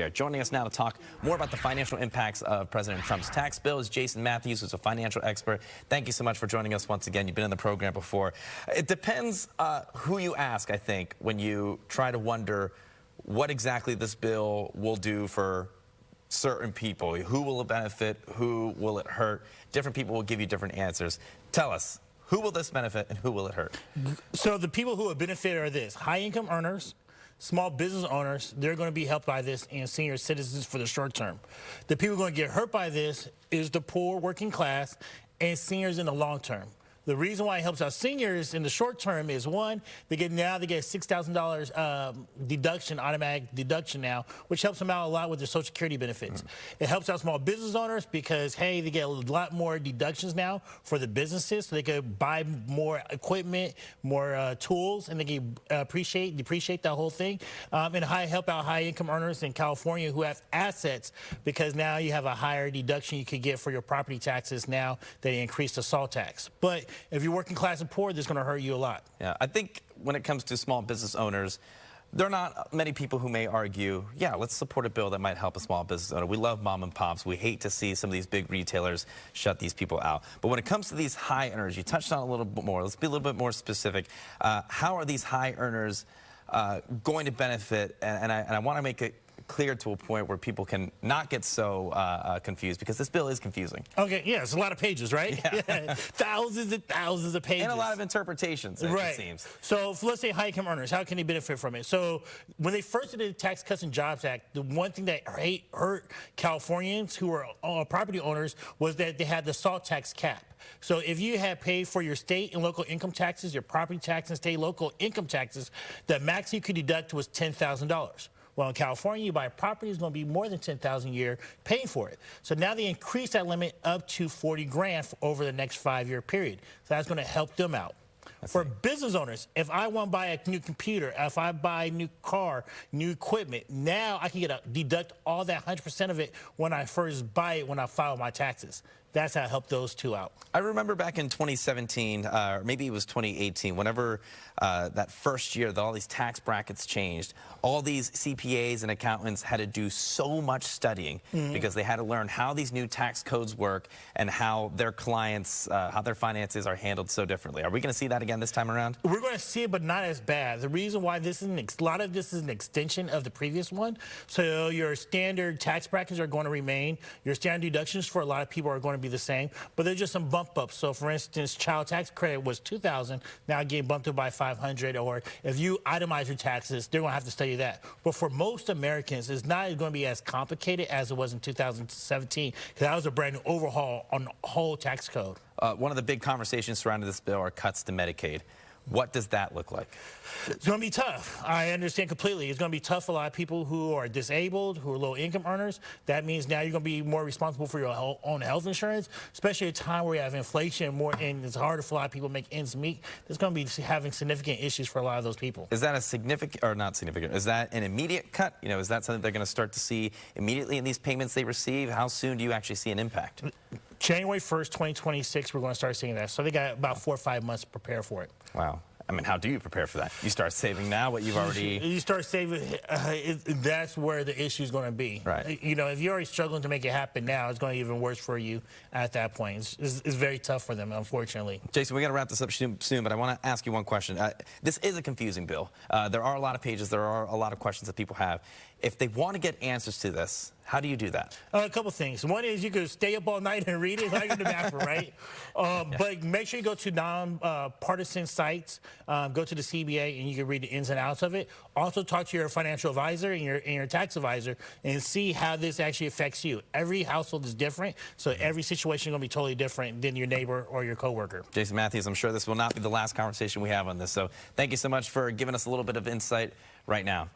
share. Joining us now to talk more about the financial impacts of President Trump's tax bill is Jason Matthews, who's a financial expert. Thank you so much for joining us once again. You've been in the program before. It depends who you ask, I think, when you try to wonder what exactly this bill will do for certain people. Who will it benefit? Who will it hurt? Different people will give you different answers. Tell us, who will this benefit and who will it hurt? So the people who will benefit are this: high-income earners, small business owners. They're going to be helped by this, and senior citizens for the short term. The people going to get hurt by this is the poor, working class, and seniors in the long term. The reason why it helps out seniors in the short term is, one, they get $6,000 deduction, automatic deduction now, which helps them out a lot with their Social Security benefits. It helps out small business owners because, hey, they get a lot more deductions now for the businesses, so they could buy more equipment, more tools, and they can depreciate that whole thing. And help out high-income earners in California who have assets, because now you have a higher deduction you could get for your property taxes now that they increased the SALT tax. But if you're working class and poor, this is going to hurt you a lot. Yeah, I think when it comes to small business owners, there are not many people who may argue, yeah, let's support a bill that might help a small business owner. We love mom and pops. We hate to see some of these big retailers shut these people out. But when it comes to these high earners, you touched on it a little bit more. Let's be a little bit more specific. How are these high earners going to benefit? And I want to make it clear to a point where people can not get so confused, because this bill is confusing. Okay, yeah, it's a lot of pages, right? Yeah. Thousands and thousands of pages. And a lot of interpretations, right. It seems. So let's say high-income earners, how can they benefit from it? So when they first did the Tax Cuts and Jobs Act, the one thing that hurt Californians who were property owners was that they had the SALT tax cap. So if you had paid for your state and local income taxes, your property tax and state local income taxes, the max you could deduct was $10,000. Well, in California, you buy a property, it's going to be more than $10,000 a year paying for it. So now they increased that limit up to $40,000 over the next 5-year period. So that's going to help them out. For business owners, if I want to buy a new computer, if I buy a new car, new equipment, now I can deduct all that 100% of it when I first buy it, when I file my taxes. That's how I help those two out. I remember back in 2017, or maybe it was 2018, whenever that first year that all these tax brackets changed, all these CPAs and accountants had to do so much studying because they had to learn how these new tax codes work and how their clients, how their finances are handled so differently. Are we going to see that again this time around? We're going to see it, but not as bad. The reason why this is a lot of this is an extension of the previous one. So your standard tax brackets are going to remain. Your standard deductions for a lot of people are going to be the same, but there's just some bump ups. So for instance, child tax credit was $2,000, now getting bumped up by $500, or if you itemize your taxes, they're going to have to study that. But for most Americans, it's not going to be as complicated as it was in 2017, because that was a brand new overhaul on the whole tax code. One of the big conversations surrounding this bill are cuts to Medicaid. What does that look like? It's going to be tough. I understand completely. It's going to be tough for a lot of people who are disabled, who are low-income earners. That means now you're going to be more responsible for your own health insurance, especially at a time where you have inflation and it's harder for a lot of people to make ends meet. It's going to be having significant issues for a lot of those people. Is that a significant, or not significant, is that an immediate cut? You know, is that something they're going to start to see immediately in these payments they receive? How soon do you actually see an impact? January 1st, 2026, we're going to start seeing that. So they got about 4 or 5 months to prepare for it. Wow. I mean, how do you prepare for that? You start saving now what you've already... You start saving, that's where the issue is going to be. Right. You know, if you're already struggling to make it happen now, it's going to be even worse for you at that point. It's very tough for them, unfortunately. Jason, we got to wrap this up soon, but I want to ask you one question. This is a confusing bill. There are a lot of pages. There are a lot of questions that people have. If they want to get answers to this, how do you do that? A couple things. One is you could stay up all night and read it like in the bathroom, right? But make sure you go to non-partisan sites, go to the CBA, and you can read the ins and outs of it. Also talk to your financial advisor and your tax advisor and see how this actually affects you. Every household is different, so every situation is going to be totally different than your neighbor or your coworker. Jason Matthews, I'm sure this will not be the last conversation we have on this, so thank you so much for giving us a little bit of insight right now.